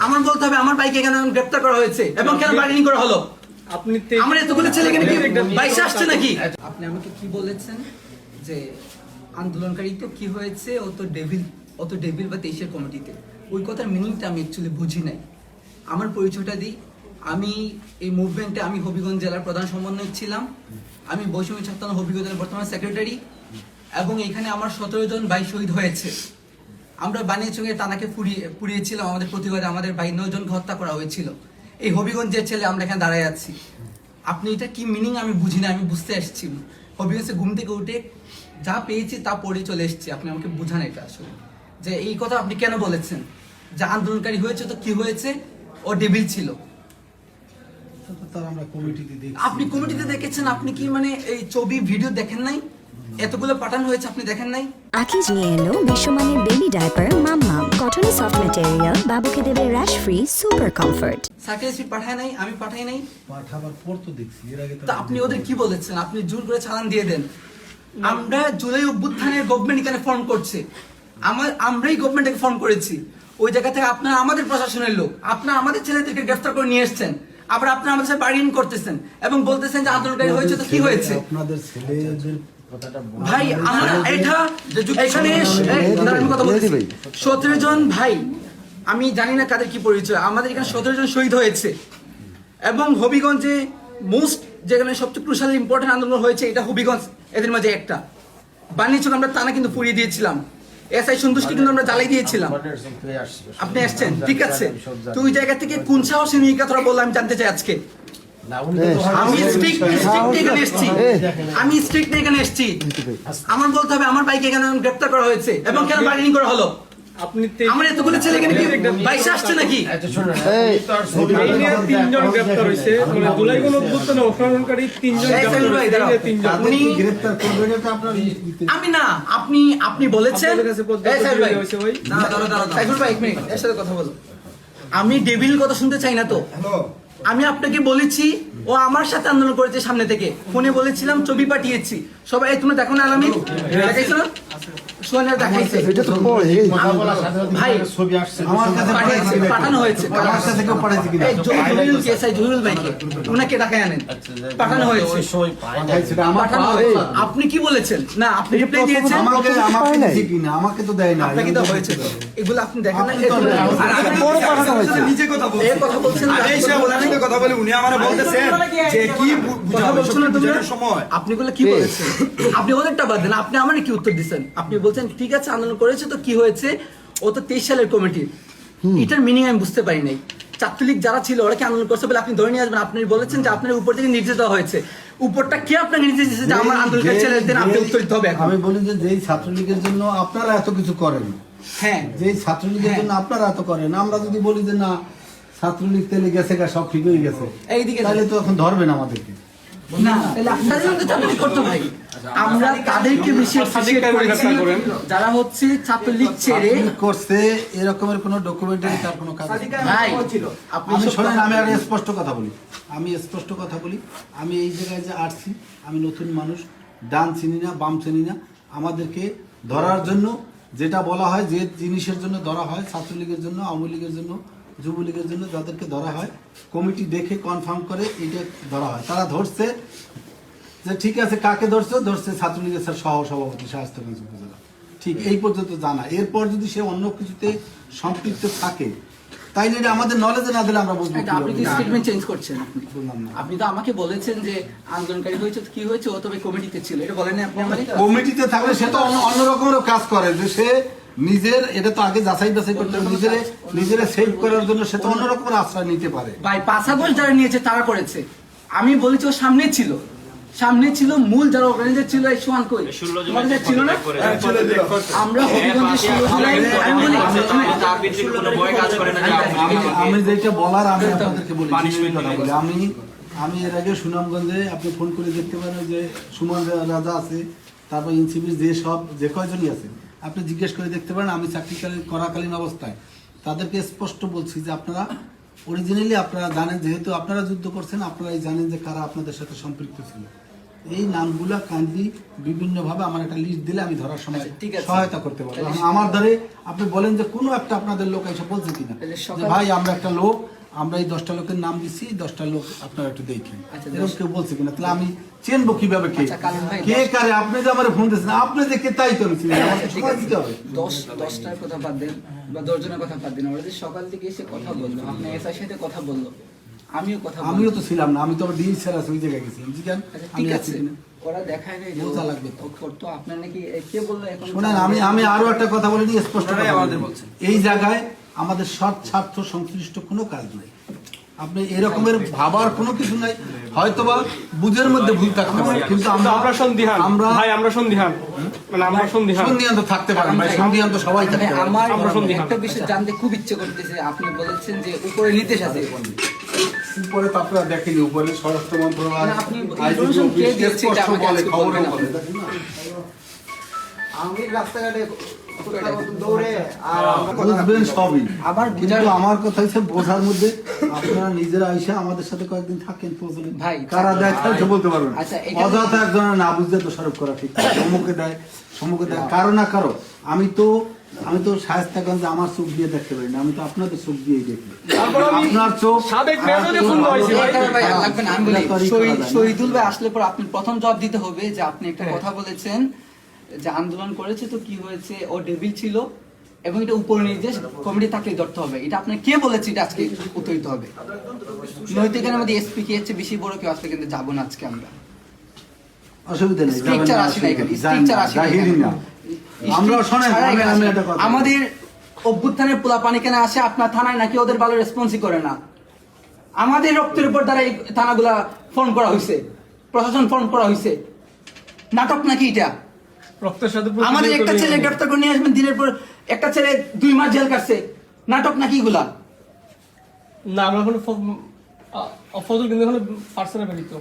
আমার বলতে হবে আমার ভাইকে কেন গ্রেফতার করা হয়েছে এবং কেন বার্গেনিং করা হলো? আমার এতগুলো ছেলে এখানে বাইশে আসছে নাকি? আপনি আমাকে কি বলেছেন যে আন্দোলনকারী তো কি হয়েছে, ও তো ডেভিল বা 23-এর কমিটিতে। ওই কথার মিনিংটা আমি অ্যাকচুয়ালি বুঝি নাই। আমার পরিচয়টা দিই, আমি এই মুভমেন্টে আমি হবিগঞ্জ জেলার প্রধান সমন্বয়ক ছিলাম। আমি বৈষম্য ছাত্র হবিগঞ্জ জেলার বর্তমান সেক্রেটারি এবং এখানে আমার 17 জন ভাই শহীদ হয়েছে। আমরা বানিয়াচঙ্গে টানাকে পুড়িয়েছিলাম, আমাদের প্রতিবাদে আমাদের ভাই 9 জনকে হত্যা করা হয়েছিল। এই হবিগঞ্জের ছেলে আমরা এখানে দাঁড়ায় আছি। আপনি এটা কি মিনিং আমি বুঝি না, আমি বুঝতে আসছি। হবিগঞ্জে ঘুম থেকে উঠে যা পেয়েছি তা পড়ে চলে এসেছি। আপনি আমাকে বুঝান এটা আসলে যে এই কথা আপনি কেন বলেছেন যে আন্দোলনকারী হয়েছে তো কি হয়েছে, ও ডেভিল ছিল। আপনি কমিটিতে দেখেছেন, আপনি কি মানে এই ছবি ভিডিও দেখেন নাই? এতগুলো পাঠানো হয়েছে, আপনি দেখেন নাই? আকিজ নিয়ে এলো বিশ্বমানের বেবি ডায়াপার মাম্মাম, কটনে সফট ম্যাটেরিয়াল, বাবুকে দেবে rash free super comfort. Circle পাঠায় নাই, আমি পাঠাই নাই। পাঠাবার পর তো দেখছি এর আগে তো আপনি ওদের কি বলেছেন? আপনি জোর করে চালান দিয়ে দেন। আমরা জুলাই অভ্যুত্থানের গভর্নমেন্ট এখানে ফর্ম করছে, আমরাই গভর্নমেন্টকে ফর্ম করেছি। ওই জায়গা থেকে আপনারা আমাদের প্রশাসনের লোক, আপনারা আমাদের ছেলেদেরকে গ্রেফতার করে নিয়ে এসছেন, আবার আপনারা আমাদের সাথে বার্গেনিং করতেছেন এবং বলতেছেন যে আন্দোলনকারী হয়েছে তো কি হয়েছে? আপনাদের ছেলেদের ভাই আমরা এটা এখানে কথা বলছি 17 জন ভাই, আমি জানি না কাদের কি পরিচয়, আমাদের এখানে 17 জন শহীদ হয়েছে এবং হবিগঞ্জে মোস্ট যেখানে সবচেয়ে ক্রুশাল ইম্পর্টেন্ট আন্দোলন হয়েছে এটা হবিগঞ্জ, এদের মাঝে একটা। বানিয়েছিল আমরা টানা কিন্তু পুড়িয়ে দিয়েছিলাম, এসআই সন্তুষ্টি কিন্তু আমরা জ্বালাই দিয়েছিলাম। আপনি আসছেন ঠিক আছে, তো ওই জায়গা থেকে কোন সাহসে নিয়ে কথা বললাম আমি জানতে চাই আজকে। আমি স্ট্রিক্ট এখানে এসেছি। আমার বলতে হবে আমার ভাইকে কেন গ্রেফতার করা হয়েছে এবং কেন বার্গেনিং করা হলো? আমার এতগুলো ছেলে এখানে বাইশে আসছে নাকি? আমি না, আপনি বলেছেন কথা বলো। আমি ডেভিল কথা শুনতে চাই না তো। আমি আপনাকে বলেছি ও আমার সাথে আন্দোলন করেছে, সামনে থেকে ফোনে বলেছিলাম, ছবি পাঠিয়েছি সবাই। তুমি দেখো না আলামিন, দেখাইছো না? পাঠানো হয়েছে, আপনি কি বলেছেন? না আপনি রিপ্লাই দিয়েছেন, আমাকে তো দেয় না, আপনাকে তো হয়েছে। এগুলো আপনি দেখেন না, নিজে কথা বলছেন। কথা বলে উনি আমারে বলতেছেন যে কি কথা বলছেন না তুমি সময়। আপনি বলে কি বলেছেন? আপনি ওদেরটা বাদ দেন, আপনি আমারে কি উত্তর দিচ্ছেন? আপনি বলছেন ঠিক আছে আন্দোলন করেছে তো কি হয়েছে, ও তো 23 সালের কমিটি। এটার মিনিং আমি বুঝতে পারি নাই। ছাত্রলীগ যারা ছিল ওরা কি আন্দোলন করছে বলে আপনি ধরে নিয়ে আসবেন? আপনি বলেছেন যে আপনার উপর থেকে নির্দেশ দেওয়া হয়েছে, উপরটা কে আপনাকে নির্দেশ দিয়েছে যে আমার আন্দোলনকারী ছেলেদের আপনি উত্তর দিতে হবে? আমি বলি যে যেই ছাত্রলীগের জন্য আপনারা এত কিছু করেন, হ্যাঁ যেই ছাত্রলীগের জন্য আপনারা এত করেন, আমরা যদি বলি যে না ছাত্রলীগ তেলে গেছে গা সব ঠিক হয়ে গেছে, এইদিকে তাহলে তো এখন ধরবেন আমাদেরকে না। তাহলে আপনাদের মধ্যে চাকরি করতে ভাই, আমরা তাদেরকে বেশি অ্যাপ্রিশিয়েট করেছি যারা হচ্ছে ছাত্রলীগ ছেড়ে করছে এরকমের কোনো ডকুমেন্টারি তার কোনো কাজ ভাই। আপনি শুনেন, আমি আর স্পষ্ট কথা বলি, আমি এই জায়গায় যে আসছি, আমি নতুন মানুষ, ডান চিনি না বাম চিনি না। আমাদেরকে ধরার জন্য যেটা বলা হয়, যে জিনিসের জন্য ধরা হয়, ছাত্রলীগের জন্য, আওয়ামী লীগের জন্য, যুবলীগের জন্য যাদেরকে ধরা হয়, কমিটি দেখে কনফার্ম করে এটা ধরা হয়। তারা ধরছে যে ঠিক আছে, কাকে ধরছে ছাত্রলীগের সহ সভাপতি শায়েস্তাগঞ্জ উপজেলা, ঠিক এই পর্যন্ত জানা। এরপর যদি সে অন্য কিছুতে সম্পৃক্ত থাকে তাইলে এটা আমাদের নলেজে না দিলে আমরা বুঝবো। আপনি কি স্টেটমেন্ট চেঞ্জ করছেন? আপনি তো আমাকে বলেছেন যে আন্দোলনকারী হয়েছে কি হয়েছে, ও তবে কমিটিতে ছিল, এটা বলেন আপনি আমাকে? কমিটিতে থাকলে সে তো অন্য রকমের কাজ করে, যে সে নিজের, এটা তো আগে যাচাই করতে হবে, নিজের সেভ করার জন্য সে তো অন্য রকমের আশ্রয় নিতে পারে। ভাই 5 আগস্ট যারা নিয়েছে তারা করেছে, আমি বলেছি ও সামনে ছিল মূল যারা অর্গানাইজার ছিল। এই সোহান কই অর্গানাইজার ছিল না? আমরা হবিগঞ্জে 16 জুলাই, আমি বলি আমি যেটা বলার আমি আপনাদেরকে বলি, আমি এর আগে সুনামগঞ্জে আপনি ফোন করে দেখতে পারেন যে সুমন রাজা আছে, তারপর এনসিপির যে কয়জনই আছে আপনি জিজ্ঞেস করে দেখতে পারেন। আমি চাকরি করাকালীন অবস্থায় তাদেরকে স্পষ্ট বলছি যে আপনারা অরিজিনালি আপনারা জানেন, যেহেতু আপনারা যুদ্ধ করছেন, আপনারাই জানেন যে কারা আপনাদের সাথে সম্পৃক্ত ছিল। এই নামগুলা কান্দি বিভিন্নভাবে আমার একটা লিস্ট দিলে আমি ধরার সময় আচ্ছা, ঠিক আছে। সহায়তা করতে পারবো। তাহলে- এখন আমার দ্বারে আপনি বলেন যে কোনো একটা আপনাদের লোক এসে বলছে কিনা তাহলে যে সকাল- ভাই আমরা একটা লোক, আমরা এই 10টা লোকের নাম দিচ্ছি, 10টা লোক আপনারা একটু দেখেন, আচ্ছা, এরকম কেউ বলছে কিনা? তাহলে আমি চিনবো কিভাবে কে আচ্ছা, কারণ ভাই, কে কারে? আপনি যে আমার ফোন দিচ্ছেন, আপনি যে কে তাই তো আমি চিনি না। আমাকে ঠিক সময় আছে। দিতে হবে। 10টার কথা বাদ দেন বা 10 জনের কথা বাদ দেন, ওরা যে সকাল থেকে এসে কথা বললো, আপনার এসআর সাথে কথা বললো, আমিও কথা বললাম। আমিও তো ছিলাম না, আমি তো আবার ডিএস স্যার আছে ওই জায়গায় গেছিলাম। জিজ্ঞান আচ্ছা, আমি ঠিক আছি আছে, কিনা? ওরা দেখায় নাই যে বোঝা লাগবে তো। ও করতো, আপনার নাকি কে বললো এখন? শোনেন, আমি আরো একটা কথা বলে দিই, স্পষ্ট ওনারাই কথা আমাদের বলি। বলছেন। এই জায়গায় আমাদের স্বার্থ সংশ্লিষ্ট কোনো কাজ নাই। আপনি এরকমের ভাবার কোনো কিছু নাই, হয়তোবা বুঝের মধ্যে ভুল থাকতে পারে, কিন্তু আমরা সন্দিহান আমরা ভাই, আমরা সন্দিহান, মানে আমরা সন্দিহান। সন্ধিহান তো থাকতে পারেন ভাই, সন্ধিহান তো সবাই থাকতে পারে। আমার আমরা সন্দিহান। একটা বিষয় জানতে খুব ইচ্ছে করতেছে, আপনি বলেছেন যে উপরে নির্দেশ আছে, উপরে তো আপনারা দেখেনি, উপরে স্বরাষ্ট্র মন্ত্রণালয় না, আপনি IGP information কে দিয়েছে এটা স্পষ্ট আমাকে বলে, আজকে খবরে বলবেন বলে, আপনি। দেখেন না? আমি রাস্তাঘাটে দৌড়ে আর বুঝবেন সবই, আবার কিন্তু বুঝার- আমার কথা হচ্ছে বোঝার মধ্যে আপনারা নিজেরা আইসা আমাদের সাথে কয়েকদিন থাকেন, প্রয়োজনে ভাই, কারা দেয় তাই তো বলতে পারবেন। আচ্ছা, এখানে- অযথা একজনের না বুঝতে তো সরব করা ঠিক না। সম্মুখে দেয়, সম্মুখে দেয়, কারো না কারো। আমি তো শায়েস্তাগঞ্জ আমার চোখ দিয়ে দেখতে পারি না, আমি তো আপনাদের চোখ দিয়েই দেখি। তারপর আমি আপনার চোখ সাবেক আর মেয়রকে চোখ ফোন করেছি ভাই। এখানে ভাই, লাগবে না, আমি বলি, এটা তো আর ই করা যায় না। শহীদুল ভাই আসলে পর আপনি প্রথম জবাব দিতে হবে যে আপনি একটা কথা বলেছেন যে আন্দোলন করেছে তো কি হয়েছে, ও ডেভিল ছিল এবং এটা উপর নির্দেশ কমিটি থাকলে ধরতে হবে, এটা আপনি কে বলেছে, এটা আজকে উত্তর দিতে হবে। নয়তো এখানে আমাদের এসপি কে হচ্ছে বেশি বড় কেউ আসলে কিন্তু যাবো না আজকে আমরা। অসুবিধা নেই, যাবেন স্ট্রিকচার না, আসে না অসুবিধা এখানে, নেই, যান স্ট্রিকচার না, আসে না জাহিরি এখানে। না। আমরা শোনেন, ছাড়া এখানে আমি আসে একটা না। কথা আমাদের অভ্যুত্থানের পোলা পানি কেন আসে আপনার থানায়, নাকি ওদের ভালো রেসপন্সই করে না? আমাদের রক্তের উপর দ্বারা এই থানাগুলা ফোন করা হয়েছে, প্রশাসন ফোন করা হয়েছে, নাটক নাকি এটা? রক্তের সাথে আমাদের একটা ছেলে গ্রেফতার করে নিয়ে আসবেন দিনের পর, একটা ছেলে 2 মাস জেল কাটছে, নাটক নাকি এগুলা? না, আমরা এখন অফজল কিন্তু এখন পার্সোনাল তো